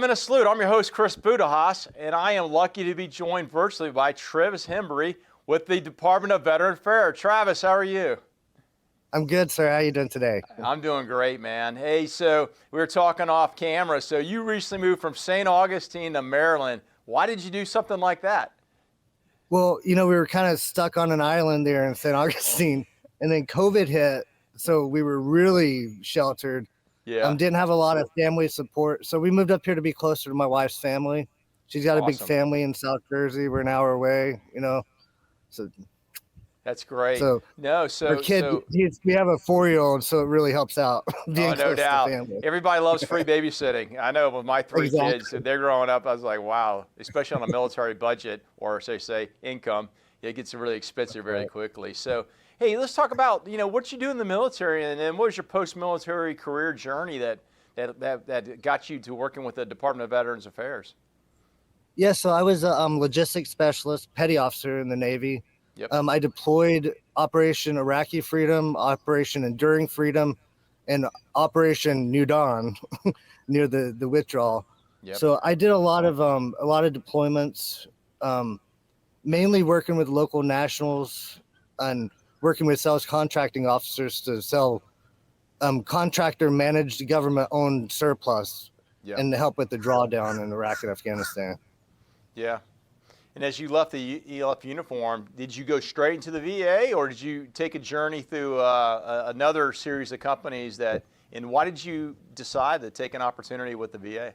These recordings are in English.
5-minute salute. I'm your host, Chris Budihas, and I am lucky to be joined virtually by Travis Hembree with the Department of Veteran Affairs. Travis, how are you? I'm good, sir. How are you doing today? I'm doing great, man. Hey, so we were talking off camera. So you recently moved from St. Augustine to Maryland. Why did you do something like that? Well, we were kind of stuck on an island there in St. Augustine, and then COVID hit, so we were really sheltered. Yeah. Didn't have a lot of family support, so we moved up here to be closer to my wife's family. She's got a big family in South Jersey. We're an hour away, so that's great. So our kid, we have a 4-year-old, so it really helps out being close no doubt. to family. Everybody loves free babysitting. I know with my 3 kids, they're growing up, I was like, wow, especially on a military budget or say income, it gets really expensive very quickly. So, hey, let's talk about, what you do in the military, and then what was your post-military career journey that got you to working with the Department of Veterans Affairs? Yeah, so I was a logistics specialist, petty officer in the Navy. Yep. I deployed Operation Iraqi Freedom, Operation Enduring Freedom, and Operation New Dawn near the withdrawal. Yep. So I did a lot of deployments, mainly working with local nationals and working with sales contracting officers to sell contractor managed government owned surplus. Yep. And to help with the drawdown in Iraq and Afghanistan. Yeah. And as you left the uniform, did you go straight into the VA, or did you take a journey through another series of companies and why did you decide to take an opportunity with the VA?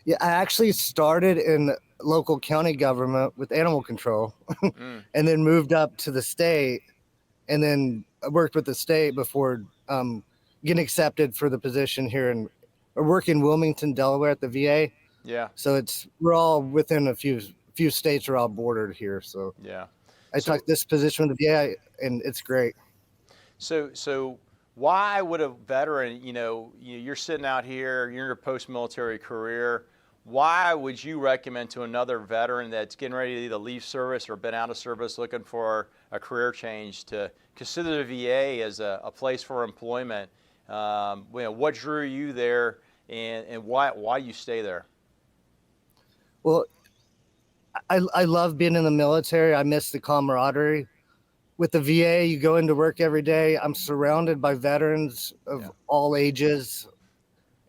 Yeah, I actually started in local county government with animal control and then moved up to the state, and then I worked with the state before getting accepted for the position here I work in Wilmington, Delaware at the VA. Yeah. So we're all within a few states are all bordered here. So yeah, I took this position with the VA, and it's great. So why would a veteran, you're sitting out here, you're in your post-military career, why would you recommend to another veteran that's getting ready to either leave service or been out of service looking for a career change to consider the VA as a place for employment? What drew you there, and why you stay there? Well, I love being in the military. I miss the camaraderie. With the VA, you go into work every day. I'm surrounded by veterans of all ages,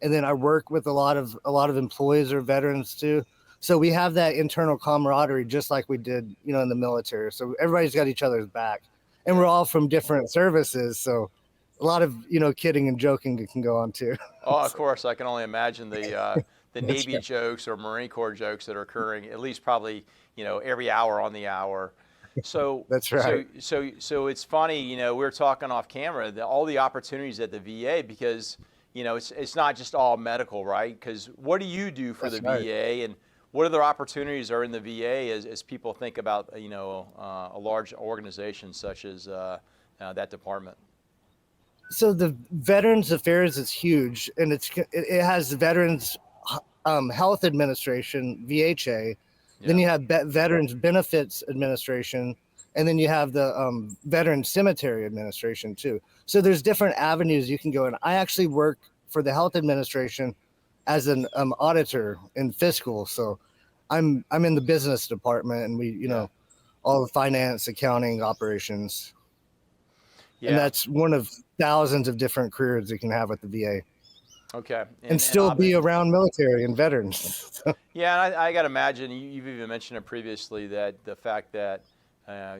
and then I work with a lot of employees or veterans too. So we have that internal camaraderie, just like we did, in the military. So everybody's got each other's back, and we're all from different services. So a lot of kidding and joking can go on too. Oh, of course, I can only imagine the Navy jokes or Marine Corps jokes that are occurring at least probably every hour on the hour. So that's right. So it's funny, we were talking off camera, all the opportunities at the VA, because it's not just all medical, right? Because what do you do for the VA, and what other opportunities are in the VA as people think about a large organization such as that department? So the Veterans Affairs is huge, and it has the Veterans Health Administration, VHA. Yeah. Then you have Veterans Benefits Administration, and then you have the Veterans Cemetery Administration too. So there's different avenues you can go in. I actually work for the Health Administration as an auditor in fiscal. So I'm in the business department, and we all the finance, accounting, operations. Yeah. And that's one of thousands of different careers you can have with the VA. Okay. And still be around military and veterans. Yeah, and I got to imagine, you've even mentioned it previously, that the fact that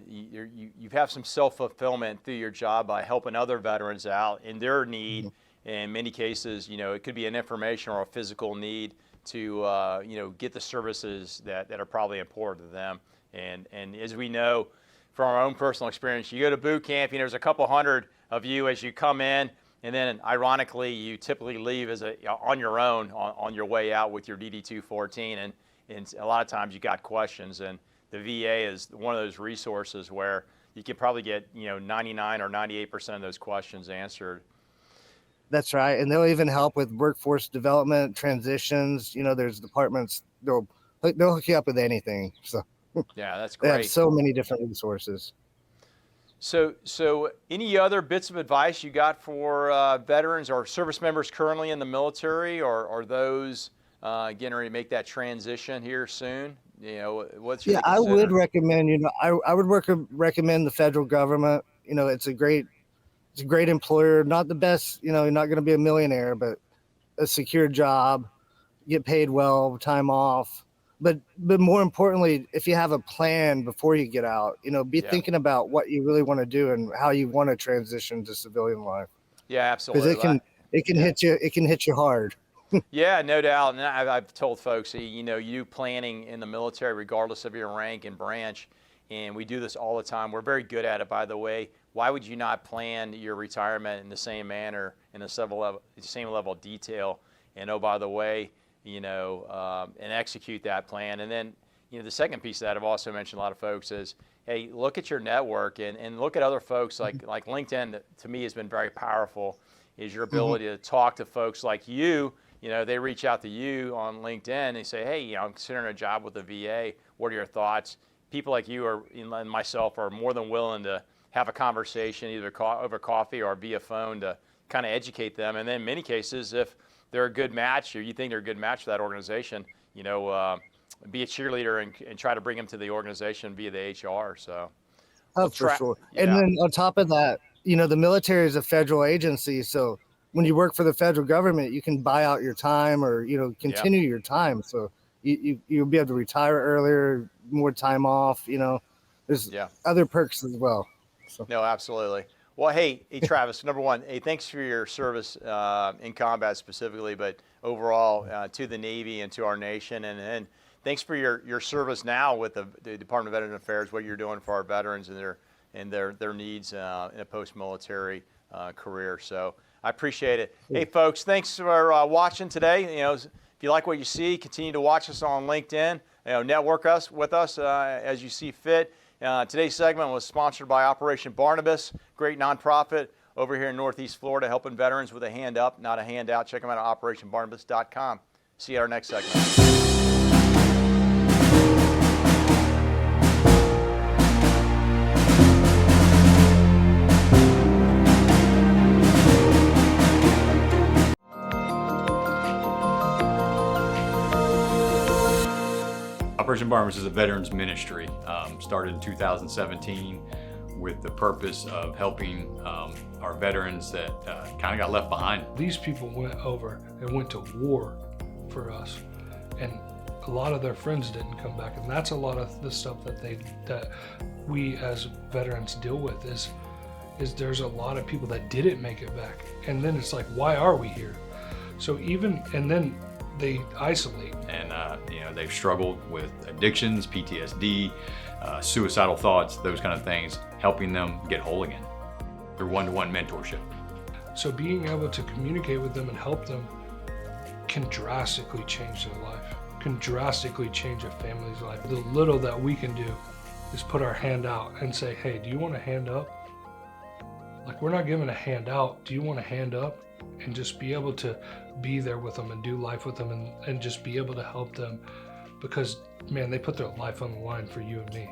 you have some self-fulfillment through your job by helping other veterans out in their need. In many cases, it could be an information or a physical need to, get the services that are probably important to them. And as we know from our own personal experience, you go to boot camp, there's a couple hundred of you as you come in, and then ironically, you typically leave on your own on your way out with your DD-214, and a lot of times you got questions, and the VA is one of those resources where you could probably get 99 or 98% of those questions answered. That's right, and they'll even help with workforce development, transitions. There's departments they'll hook you up with anything. So yeah, that's great. They have so many different resources. So any other bits of advice you got for veterans or service members currently in the military, or those getting ready to make that transition here soon? You know, what's your Yeah, I would recommend, I would recommend the federal government. It's a great employer, not the best, you're not going to be a millionaire, but a secure job, get paid well, time off. But more importantly, if you have a plan before you get out, be thinking about what you really want to do and how you want to transition to civilian life. Yeah, absolutely. Because it can hit you hard. Yeah, no doubt. And I've told folks, you do planning in the military, regardless of your rank and branch, and we do this all the time. We're very good at it, by the way. Why would you not plan your retirement in the same manner, in the same level of detail? And oh, by the way, and execute that plan. And then, the second piece of that I've also mentioned a lot of folks is, hey, look at your network and look at other folks like LinkedIn. That to me has been very powerful. Is your ability to talk to folks like you. They reach out to you on LinkedIn and they say, hey, I'm considering a job with the VA. What are your thoughts? People like you and myself are more than willing to have a conversation either over coffee or via phone to kind of educate them. And then in many cases, if they're a good match or you think they're a good match for that organization, be a cheerleader and try to bring them to the organization via the HR. So, for sure. Yeah. And then on top of that, the military is a federal agency. So when you work for the federal government, you can buy out your time or, continue your time. So you'll be able to retire earlier, more time off, there's other perks as well. So. No, absolutely. Well, hey, Travis, number one, hey, thanks for your service in combat specifically, but overall to the Navy and to our nation. And thanks for your service now with the Department of Veterans Affairs, what you're doing for our veterans and their needs in a post-military career. So I appreciate it. Hey, folks, thanks for watching today. If you like what you see, continue to watch us on LinkedIn. Network with us as you see fit. Today's segment was sponsored by Operation Barnabas, great nonprofit over here in Northeast Florida, helping veterans with a hand up, not a handout. Check them out at operationbarnabas.com. See you at our next segment. Operation Barnabas is a veterans ministry, started in 2017 with the purpose of helping our veterans that kind of got left behind. These people went over and went to war for us, and a lot of their friends didn't come back, and that's a lot of the stuff that we as veterans deal with is there's a lot of people that didn't make it back, and then it's like, why are we here? So and then they isolate. And they've struggled with addictions, PTSD, suicidal thoughts, those kind of things, helping them get whole again through one-to-one mentorship. So being able to communicate with them and help them can drastically change their life, can drastically change a family's life. The little that we can do is put our hand out and say, hey, do you want a hand up? Like, we're not giving a hand out. Do you want a hand up? And just be able to be there with them and do life with them and just be able to help them, because, man, they put their life on the line for you and me.